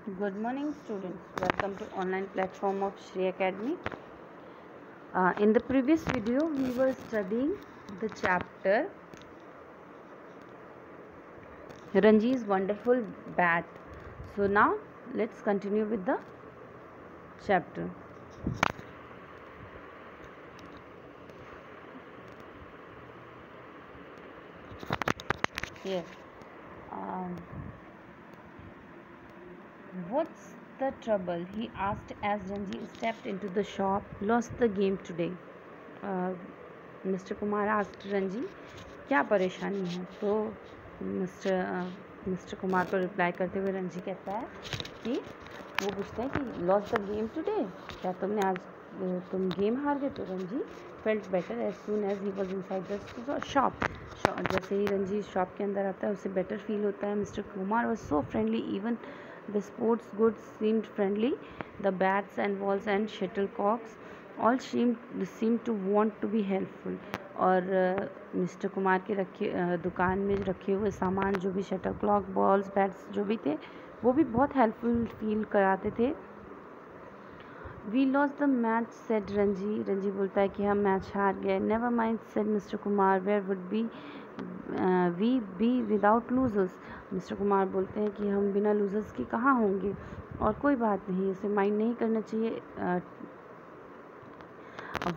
Good morning, students. Welcome to online platform of Shri Academy. In the previous video, we were studying the chapter Ranji's Wonderful Bat. So now let's continue with the chapter. Yes. Um, what's the trouble? He asked as Ranji stepped into the shop. Lost the game today. Mister Kumar asked Ranji क्या परेशानी है, तो mister Kumar को reply करते हुए रंजी कहता है कि वो पूछता है कि लॉस्ट द गेम टुडे, क्या तुम गेम हार गए। तो Ranji felt better as soon as he was inside the shop. जैसे ही रंजी शॉप के अंदर आता है उसे बेटर फील होता है। Mister Kumar was so friendly, even the sports goods seemed friendly, the bats and balls and shuttlecocks all seem to want to be helpful. और मिस्टर कुमार के दुकान में रखे हुए सामान, जो भी शटल क्लॉक, बॉल्स, बैट्स जो भी थे, वो भी बहुत हेल्पफुल फील कराते थे। We lost the match said Ranji. Ranji बोलता है कि हम मैच हार गए। Never mind said mister Kumar, where would be we be without losers. Mister Kumar बोलते हैं कि हम बिना लूजर्स के कहाँ होंगे, और कोई बात नहीं, इसे माइंड नहीं करना चाहिए।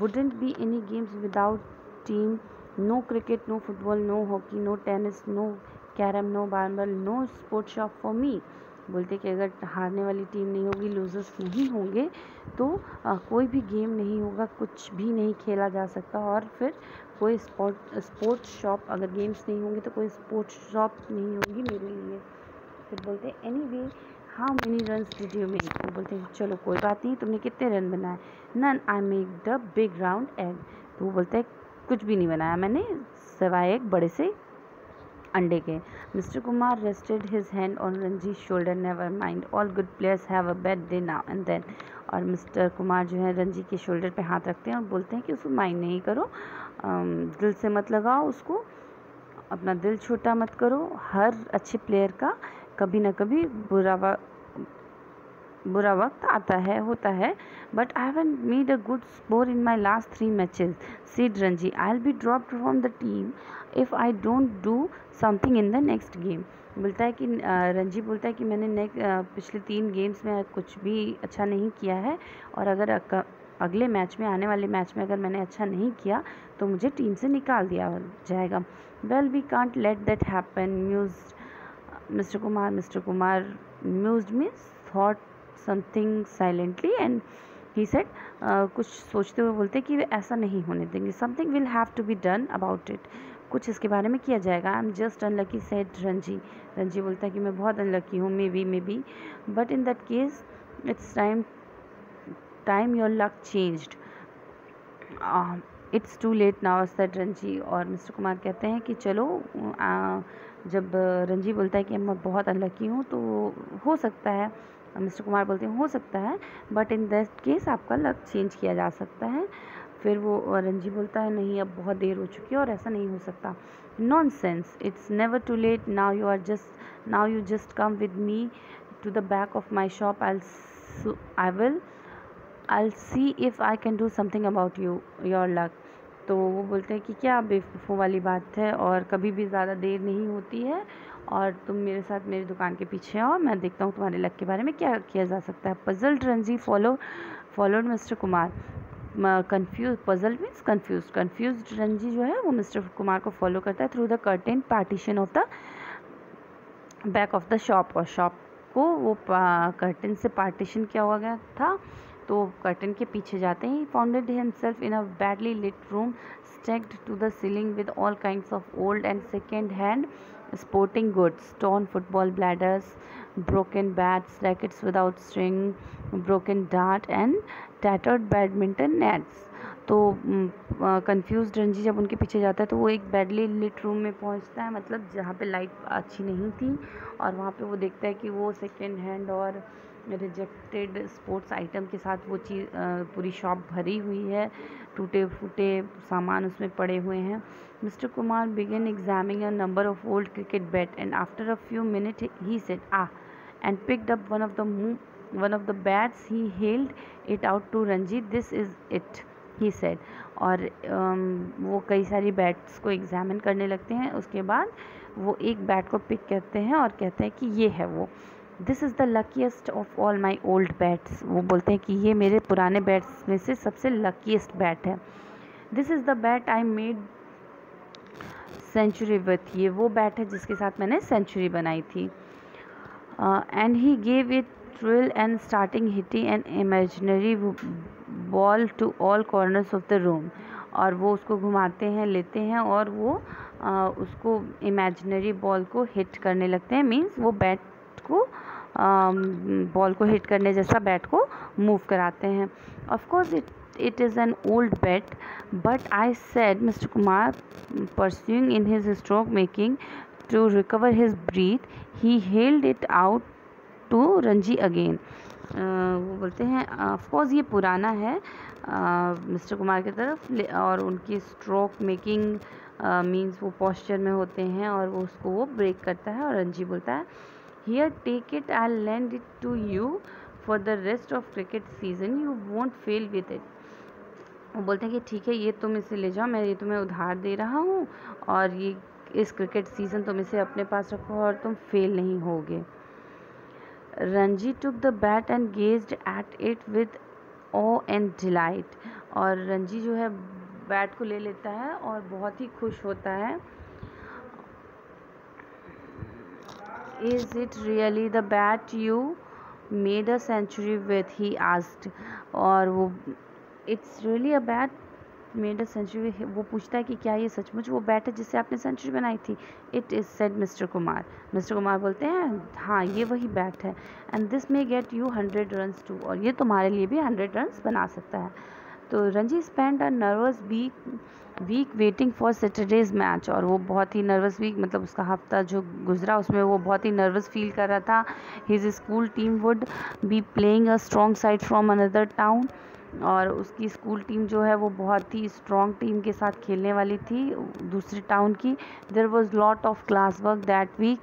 wouldn't be any games without team, no cricket, no football, no hockey, no tennis, no carom, no marble, no sport shop for me। बोलते कि अगर हारने वाली टीम नहीं होगी, लूजर्स नहीं होंगे, तो कोई भी गेम नहीं होगा, कुछ भी नहीं खेला जा सकता। और फिर कोई स्पोर्ट्स शॉप, अगर गेम्स नहीं होंगे तो कोई स्पोर्ट्स शॉप नहीं होगी मेरे लिए। फिर बोलते anyway how many runs did you make. वो बोलते हैं चलो कोई बात नहीं, तुमने कितने रन बनाए। None, I make the big round egg. तो वो बोलता है कुछ भी नहीं बनाया मैंने, सिवाय एक बड़े से अंडे के। Mister Kumar rested his hand on Ranji shoulder. Never mind, all good players have a bad day now and then. और मिस्टर कुमार जो है रंजी के शोल्डर पे हाथ रखते हैं और बोलते हैं कि उसको माइंड नहीं करो, दिल से मत लगाओ उसको, अपना दिल छोटा मत करो। हर अच्छे प्लेयर का कभी ना कभी बुरा वक्त आता है, होता है। But I haven't made a good score in my last 3 matches seed Ranji. I will be dropped from the team if I don't do something in the next game. बोलता है कि रंजी बोलता है कि मैंने पिछले 3 गेम्स में कुछ भी अच्छा नहीं किया है, और अगर अगले मैच में, आने वाले मैच में अगर मैंने अच्छा नहीं किया तो मुझे टीम से निकाल दिया जाएगा। Well we can't let that happen mused Mister Kumar mused means thought something silently and he said, कुछ सोचते हुए बोलते कि ऐसा नहीं होने देंगे। Something will have to be done about it, कुछ इसके बारे में किया जाएगा। I am just unlucky said Ranji. Ranji बोलता है कि मैं बहुत अनलकी हूँ, maybe, but in that case it's time your luck changed, it's to late now said Ranji. और मिस्टर कुमार कहते हैं कि चलो, जब रंजी बोलता है कि मैं बहुत अनलकी हूँ तो हो सकता है, मिस्टर कुमार बोलते हैं हो सकता है, बट इन दैट केस आपका लक चेंज किया जा सकता है। फिर वो रंजी बोलता है नहीं, अब बहुत देर हो चुकी है और ऐसा नहीं हो सकता। Nonsense, it's never too late, now you just come with me to the back of my shop. I'll see if I can do something about your luck। तो वो बोलते हैं कि क्या बेवकूफ़ों वाली बात है, और कभी भी ज़्यादा देर नहीं होती है, और तुम मेरे साथ मेरी दुकान के पीछे आओ, मैं देखता हूँ तुम्हारे लक के बारे में क्या किया जा सकता है। Puzzled Ranji followed mister Kumar. Confused Ranji जो है वो मिस्टर कुमार को फॉलो करता है through the curtain partition of the back of the shop. और शॉप को वो कर्टन से पार्टीशन किया हुआ गया था, तो कर्टन के पीछे जाते ही founded himself in a badly lit room stacked to the ceiling with all kinds of old and second hand sporting goods, torn football bladders, broken bats, rackets without string, broken dart and tattered badminton nets। तो confuse Ranji जब उनके पीछे जाता है तो वो एक badly lit room में पहुंचता है, मतलब जहाँ पे लाइट अच्छी नहीं थी, और वहाँ पे वो देखता है कि वो सेकेंड हैंड और रिजेक्टेड स्पोर्ट्स आइटम के साथ वो चीज़ पूरी शॉप भरी हुई है, टूटे फूटे सामान उसमें पड़े हुए हैं। Mister Kumar began examining a number of old cricket bat and after a few minute he said, and picked up one of the bats. He held it out to Ranjit. This is it, he said. और वो कई सारी bats को examine करने लगते हैं. उसके बाद वो एक बैट को पिक करते हैं और कहते हैं कि ये है वो. This is the luckiest of all my old bats. वो बोलते हैं कि ये मेरे पुराने बैट्स में से सबसे लकीस्ट बैट है. This is the bat I made century with. ये वो बैट है जिसके साथ मैंने सेंचुरी बनाई थी. And he gave it thrill and starting hitting an imaginary ball to all corners of the room. और वो उसको घुमाते हैं, लेते हैं और वो उसको इमेजिनरी बॉल को हिट करने लगते हैं. मीन्स वो बैट को बॉल को हिट करने जैसा बैट को मूव कराते हैं. Of course it is an old bet, but I said, Mr. Kumar, pursuing in his stroke making to recover his breath, he held it out to Ranji again. वो बोलते हैं of course ये पुराना है Mister Kumar की तरफ, और उनकी स्ट्रोक मेकिंग मीन्स वो पोस्चर में होते हैं और वो उसको वो ब्रेक करता है. और रंजी बोलता है, here take it, I lend it to you for the rest of cricket season, you won't fail with it. वो बोलते हैं कि ठीक है, ये तुम इसे ले जाओ, मैं ये तुम्हें उधार दे रहा हूँ और ये इस क्रिकेट सीज़न तुम इसे अपने पास रखो और तुम फेल नहीं होगे. Ranji took the bat and gazed at it with of and delight. और रंजी जो है बैट को ले लेता है और बहुत ही खुश होता है. Is it really the bat you made a century with, he asked. और वो it's really a bat made a century, वो पूछता है कि क्या ये सचमुच वो बैट है जिससे आपने सेंचुरी बनाई थी. It is said mister Kumar. Mister Kumar बोलते हैं हाँ ये वही बैट है. And this may get you 100 runs too, और ये तुम्हारे लिए भी 100 रन्स बना सकता है. तो Ranji spend a nervous week waiting for Saturday's match. और वो बहुत ही नर्वस वीक, मतलब उसका हफ्ता जो गुजरा उसमें वो बहुत ही नर्वस फील कर रहा था. His school team would be playing a strong side from another town. और उसकी स्कूल टीम जो है वो बहुत ही स्ट्रॉन्ग टीम के साथ खेलने वाली थी दूसरी टाउन की. There was lot of class work that week,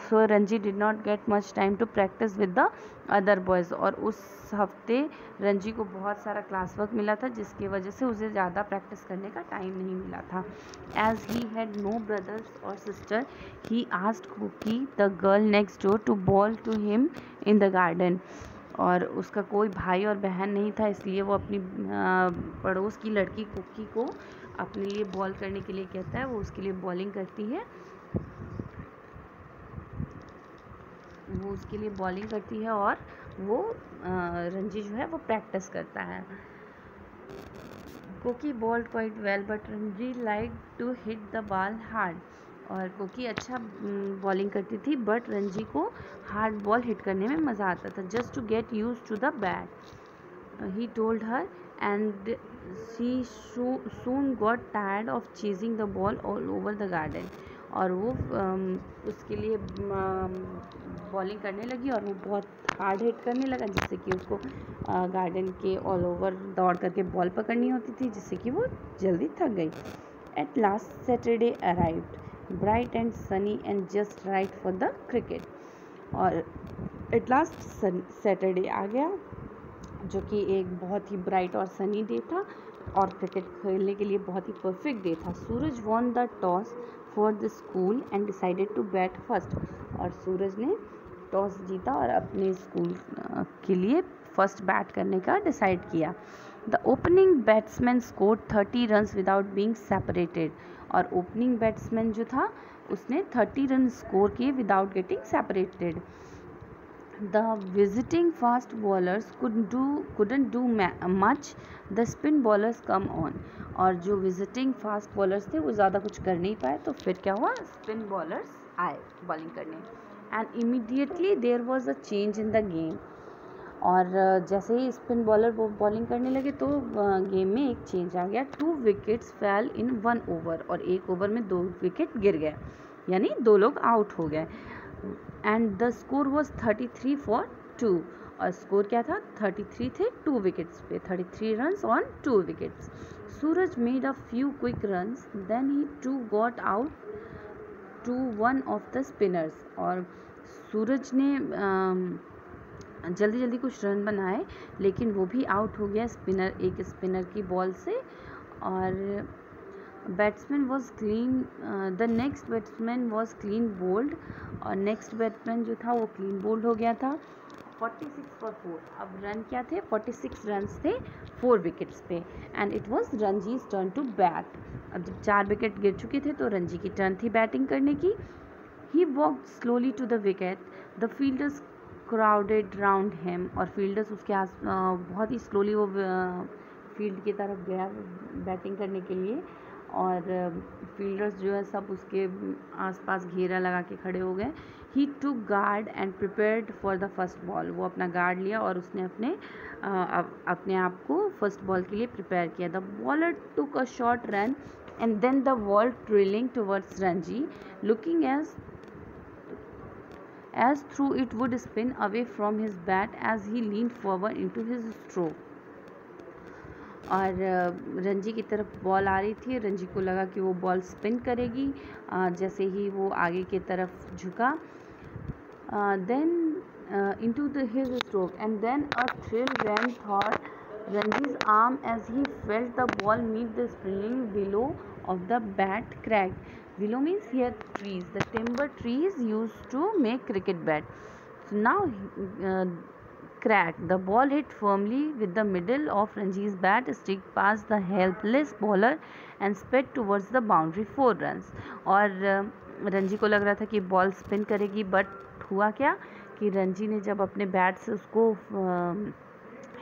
so Ranji did not get much time to practise with the other boys. और उस हफ्ते रंजी को बहुत सारा क्लास वर्क मिला था जिसकी वजह से उसे ज़्यादा प्रैक्टिस करने का टाइम नहीं मिला था. As he had no brothers और sister, he asked Cookie the girl next door to bowl to him in the garden. और उसका कोई भाई और बहन नहीं था, इसलिए वो अपनी पड़ोस की लड़की कुकी को अपने लिए बॉल करने के लिए कहता है. वो उसके लिए बॉलिंग करती है, वो उसके लिए बॉलिंग करती है और वो रंजी जो है वो प्रैक्टिस करता है. Cookie bowled quite well but Ranji like to hit the ball hard. और कुकी अच्छा बॉलिंग करती थी बट रंजी को हार्ड बॉल हिट करने में मज़ा आता था. Just to get used to the bat, he told her, and she soon got tired of chasing the ball all over the garden. और वो उसके लिए बॉलिंग करने लगी और वो बहुत हार्ड हिट करने लगा, जिससे कि उसको गार्डन के ऑल ओवर दौड़ करके बॉल पकड़नी होती थी, जिससे कि वो जल्दी थक गई. At last Saturday arrived, bright and sunny and just right for the cricket. और एट लास्ट सैटरडे आ गया जो कि एक बहुत ही ब्राइट और सनी डे था और क्रिकेट खेलने के लिए बहुत ही परफेक्ट डे था. Suraj won the toss for the school and decided to bat first. और सूरज ने टॉस जीता और अपने स्कूल के लिए फर्स्ट बैट करने का डिसाइड किया. The opening batsman scored 30 runs without being separated. और ओपनिंग बैट्समैन जो था उसने 30 रन स्कोर किए without getting separated. The visiting fast bowlers couldn't do much, the spin bowlers come on. और जो विजिटिंग फास्ट बॉलर्स थे वो ज़्यादा कुछ कर नहीं पाए, तो फिर क्या हुआ, स्पिन बॉलर्स आए बॉलिंग करने. And immediately there was a change in the game. और जैसे ही स्पिन बॉलर वो बॉलिंग करने लगे तो गेम में एक चेंज आ गया. 2 विकेट्स फेल इन 1 ओवर. और एक ओवर में 2 विकेट गिर गए, यानी 2 लोग आउट हो गए. And the score was 33 for 2. और स्कोर क्या था, 33 थे 2 विकेट्स पे, 33 runs on 2 wickets. Suraj made a few quick runs, then he too got out to one of the spinners. और सूरज ने जल्दी जल्दी कुछ रन बनाए, लेकिन वो भी आउट हो गया एक स्पिनर की बॉल से। और batsman was clean, the next batsman was clean bowled, और नेक्स्ट बैट्समैन जो था वो क्लीन बोल्ड हो गया था। 46 फॉर 4। अब रन क्या थे? 46 रन थे 4 विकेट्स पे। And it was Ranji's turn to bat. अब जब 4 विकेट गिर चुके थे तो रंजी की टर्न थी बैटिंग करने की। He walked slowly to the wicket, the fielders crowded round him, और फील्डर्स उसके आस बहुत ही स्लोली वो फील्ड की तरफ गया बैटिंग करने के लिए, और फील्डर्स जो है सब उसके आसपास घेरा लगा के खड़े हो गए। He took guard and prepared for the first ball. वो अपना गार्ड लिया और उसने अपने आप को फर्स्ट बॉल के लिए प्रिपेयर किया। The bowler took a short run and then the ball trailing towards Ranji, looking as through it would spin away from his bat as he leaned forward into his stroke. और रंजी की तरफ ball आ रही थी। रंजी को लगा कि वो बॉल स्पिन करेगी जैसे ही वो आगे की तरफ झुका। Then into his stroke, and then a thrill ran through Ranji's arm as he felt the ball meet the spring willow of the bat crack. Willow means here trees, the timber trees used to make cricket bat. So now cracked. The ball hit firmly with the middle of Ranji's bat stick past the helpless bowler and sped towards the boundary 4 runs. और रंजी को लग रहा था कि ball spin करेगी, but हुआ क्या कि रंजी ने जब अपने बैट से उसको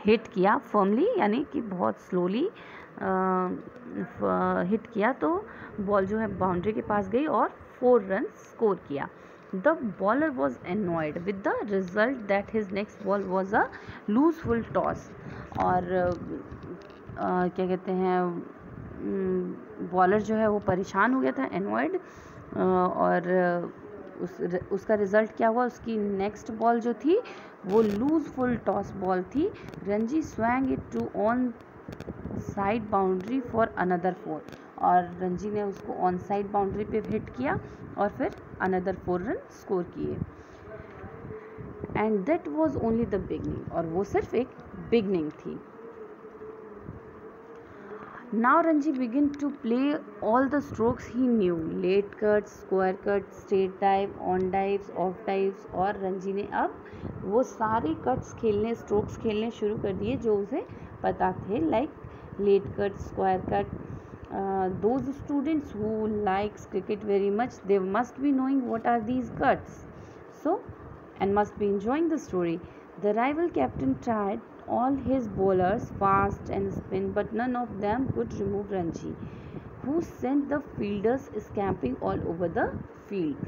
हिट किया फर्मली, यानी कि बहुत स्लोली हिट किया, तो बॉल जो है बाउंड्री के पास गई और 4 रन स्कोर किया। The bowler was annoyed with the result that his next ball was a loose full toss. और क्या कहते हैं, बॉलर जो है वो परेशान हो गया था, एनॉयड। और उसका रिज़ल्ट क्या हुआ? उसकी नेक्स्ट बॉल जो थी वो लूज फुल टॉस बॉल थी। Ranji swung it to on side boundary for another 4, और रंजी ने उसको ऑन साइड बाउंड्री पे हिट किया और फिर अनदर 4 रन स्कोर किए। And that was only the beginning, और वो सिर्फ एक बिगनिंग थी। Now Ranji began to play all the strokes he knew: late cuts, square cuts, straight dive, on dives, off dives। और रंजी ने अब वो सारे कट्स खेलने, स्ट्रोक्स खेलने शुरू कर दिए जो उसे पता थे, like late cut, square cut. Those students who likes cricket very much, they must be knowing what are these cuts, so and must be enjoying the story. The rival captain tried all his bowlers fast and spin, but none of them could remove Ranji, who sent the fielders scampering all over the field.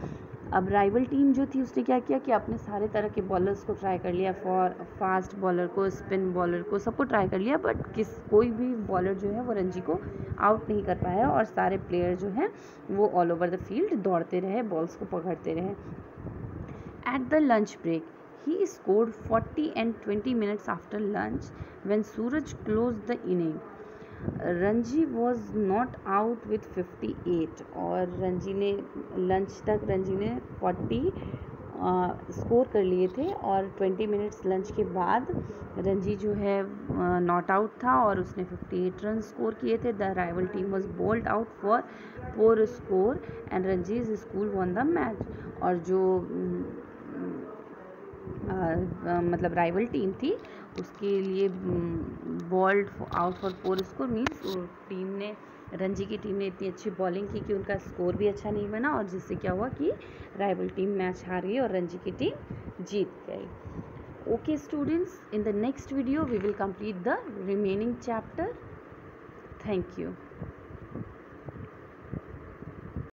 अब rival team जो थी उसने क्या किया कि अपने सारे तरह के बॉलर्स को ट्राई कर लिया, फास्ट बॉलर को, स्पिन बॉलर को, सबको ट्राई कर लिया, बट कोई भी बॉलर जो है वो रंजी को आउट नहीं कर पाया, और सारे प्लेयर जो हैं वो ऑल ओवर द फील्ड दौड़ते रहे, बॉल्स को पकड़ते रहे। At the lunch break he scored 40 and 20 minutes after lunch when Suraj closed the inning. Ranji was not out with 58, और रंजी ने लंच तक रंजी ने 40 स्कोर कर लिए थे, और 20 मिनट्स लंच के बाद रंजी जो है नॉट आउट था और उसने 58 रन स्कोर किए थे। The rival team was bowled out for poor score and Ranji's school won the match. और जो मतलब राइवल टीम थी उसके लिए bowled out for poor score means team ने, रंजी की टीम ने इतनी अच्छी बॉलिंग की कि उनका स्कोर भी अच्छा नहीं बना, और जिससे क्या हुआ कि राइवल टीम मैच हार गई और रंजी की टीम जीत गई। Okay students, in the next video we will complete the remaining chapter. Thank you.